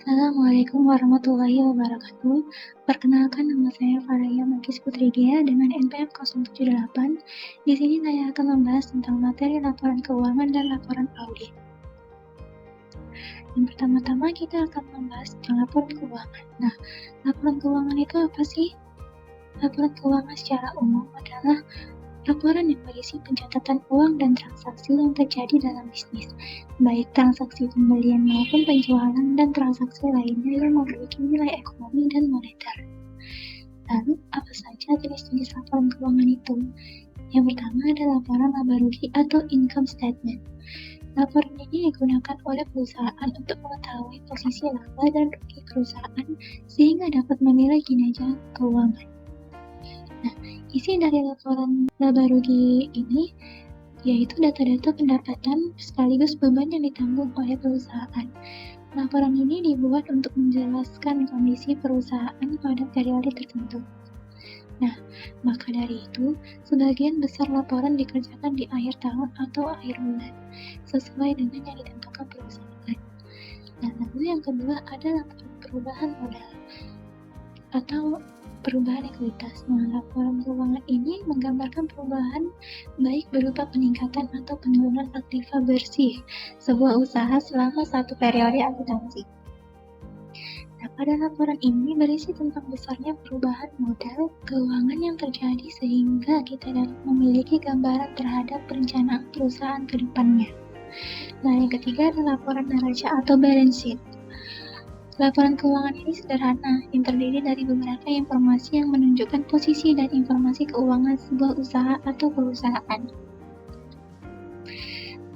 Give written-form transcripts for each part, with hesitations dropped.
Assalamualaikum warahmatullahi wabarakatuh. Perkenalkan, nama saya Faraya Magis Putridia dengan NPM 078. Di sini saya akan membahas tentang materi laporan keuangan dan laporan audit. Yang pertama-tama kita akan membahas tentang laporan keuangan. Nah, laporan keuangan itu apa sih? Laporan keuangan secara umum adalah laporan yang berisi pencatatan uang dan transaksi yang terjadi dalam bisnis, baik transaksi pembelian maupun penjualan dan transaksi lainnya yang memiliki nilai ekonomi dan moneter. Lalu, apa saja jenis-jenis laporan keuangan itu? Yang pertama ada laporan laba rugi atau income statement. Laporan ini digunakan oleh perusahaan untuk mengetahui posisi laba dan rugi perusahaan sehingga dapat menilai kinerja keuangan. Nah, isi dari laporan laba rugi ini yaitu data-data pendapatan sekaligus beban yang ditanggung oleh perusahaan. Laporan ini dibuat untuk menjelaskan kondisi perusahaan pada periode tertentu. Nah, maka dari itu, sebagian besar laporan dikerjakan di akhir tahun atau akhir bulan, sesuai dengan yang ditentukan perusahaan. Nah, lalu yang kedua ada laporan perubahan modal atau perubahan ekuitas. Nah, laporan keuangan ini menggambarkan perubahan baik berupa peningkatan atau penurunan aktiva bersih sebuah usaha selama satu periode akuntansi. Nah, pada laporan ini berisi tentang besarnya perubahan modal keuangan yang terjadi sehingga kita dapat memiliki gambaran terhadap perencanaan perusahaan ke depannya. Nah, yang ketiga ada laporan neraca atau balance sheet. Laporan keuangan ini sederhana, yang terdiri dari beberapa informasi yang menunjukkan posisi dan informasi keuangan sebuah usaha atau perusahaan.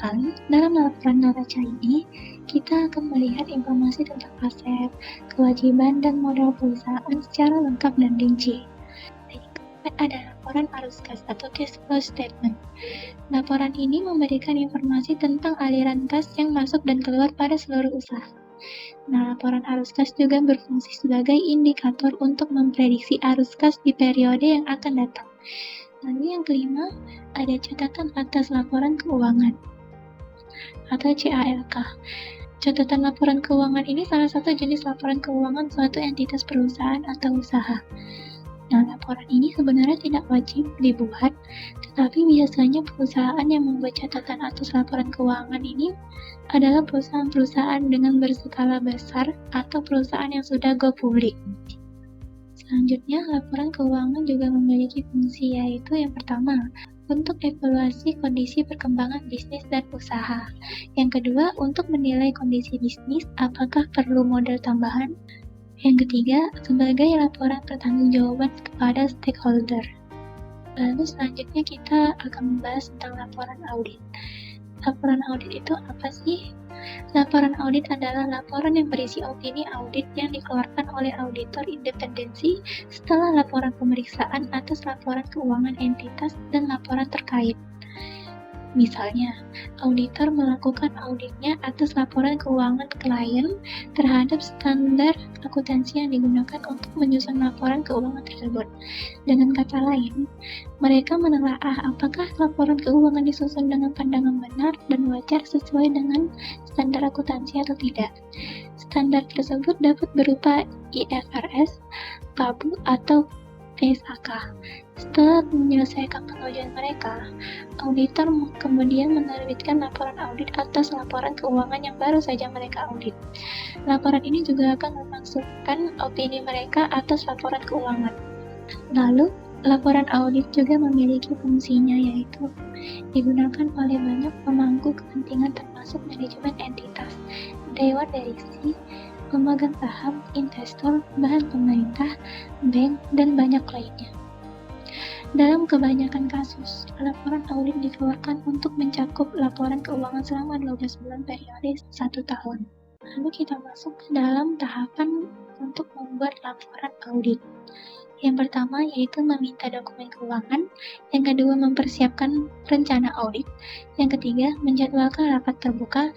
Lalu, dalam laporan neraca ini, kita akan melihat informasi tentang aset, kewajiban, dan modal perusahaan secara lengkap dan rinci. Dan yang keempat ada laporan arus kas atau cash flow statement. Laporan ini memberikan informasi tentang aliran kas yang masuk dan keluar pada seluruh usaha. Nah, laporan arus kas juga berfungsi sebagai indikator untuk memprediksi arus kas di periode yang akan datang. Lalu yang kelima, ada catatan atas laporan keuangan atau CALK. Catatan laporan keuangan ini salah satu jenis laporan keuangan suatu entitas perusahaan atau usaha. Nah, laporan ini sebenarnya tidak wajib dibuat, tetapi biasanya perusahaan yang membuat catatan atas laporan keuangan ini adalah perusahaan-perusahaan dengan berskala besar atau perusahaan yang sudah go publik. Selanjutnya, laporan keuangan juga memiliki fungsi yaitu yang pertama, untuk evaluasi kondisi perkembangan bisnis dan usaha. Yang kedua, untuk menilai kondisi bisnis, apakah perlu modal tambahan. Yang ketiga, sebagai laporan pertanggungjawaban kepada stakeholder. Lalu selanjutnya kita akan membahas tentang laporan audit. Laporan audit itu apa sih? Laporan audit adalah laporan yang berisi opini audit yang dikeluarkan oleh auditor independensi setelah laporan pemeriksaan atas laporan keuangan entitas dan laporan terkait. Misalnya, auditor melakukan auditnya atas laporan keuangan klien terhadap standar akuntansi yang digunakan untuk menyusun laporan keuangan tersebut. Dengan kata lain, mereka menelaah apakah laporan keuangan disusun dengan pandangan benar dan wajar sesuai dengan standar akuntansi atau tidak. Standar tersebut dapat berupa IFRS, KABU, atau PSAK. Setelah menyelesaikan pengujian mereka, auditor kemudian menerbitkan laporan audit atas laporan keuangan yang baru saja mereka audit. Laporan ini juga akan memasukkan opini mereka atas laporan keuangan. Lalu, laporan audit juga memiliki fungsinya yaitu digunakan oleh banyak pemangku kepentingan termasuk manajemen entitas, dewan direksi, pemegang saham, investor, bahan pemerintah, bank, dan banyak lainnya. Dalam kebanyakan kasus, laporan audit dikeluarkan untuk mencakup laporan keuangan selama 12 bulan periode 1 tahun. Lalu kita masuk ke dalam tahapan untuk membuat laporan audit. Yang pertama yaitu meminta dokumen keuangan, yang kedua mempersiapkan rencana audit, yang ketiga menjadwalkan rapat terbuka,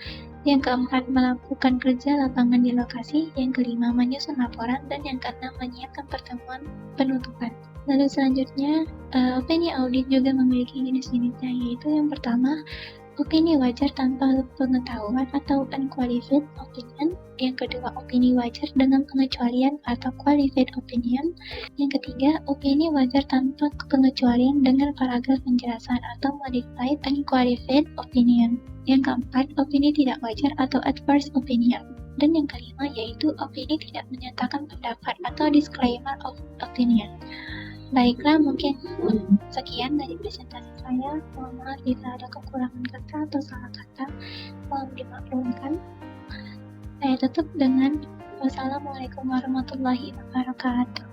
yang keempat melakukan kerja lapangan di lokasi, yang kelima menyusun laporan, dan yang keenam menyiapkan pertemuan penutupan. Lalu selanjutnya, opini audit juga memiliki jenis-jenisnya, yaitu yang pertama, Opini wajar tanpa pengetahuan atau unqualified opinion. Yang kedua, opini wajar dengan pengecualian atau qualified opinion. Yang ketiga, opini wajar tanpa pengecualian dengan paragraf penjelasan atau modified unqualified opinion. Yang keempat, opini tidak wajar atau adverse opinion. Dan yang kelima yaitu opini tidak menyatakan pendapat atau disclaimer of opinion. Baiklah, mungkin sekian dari presentasi saya. Mohon maaf jika ada kekurangan kata atau salah kata. Mohon dimaklumkan. Saya tutup dengan wassalamualaikum warahmatullahi wabarakatuh.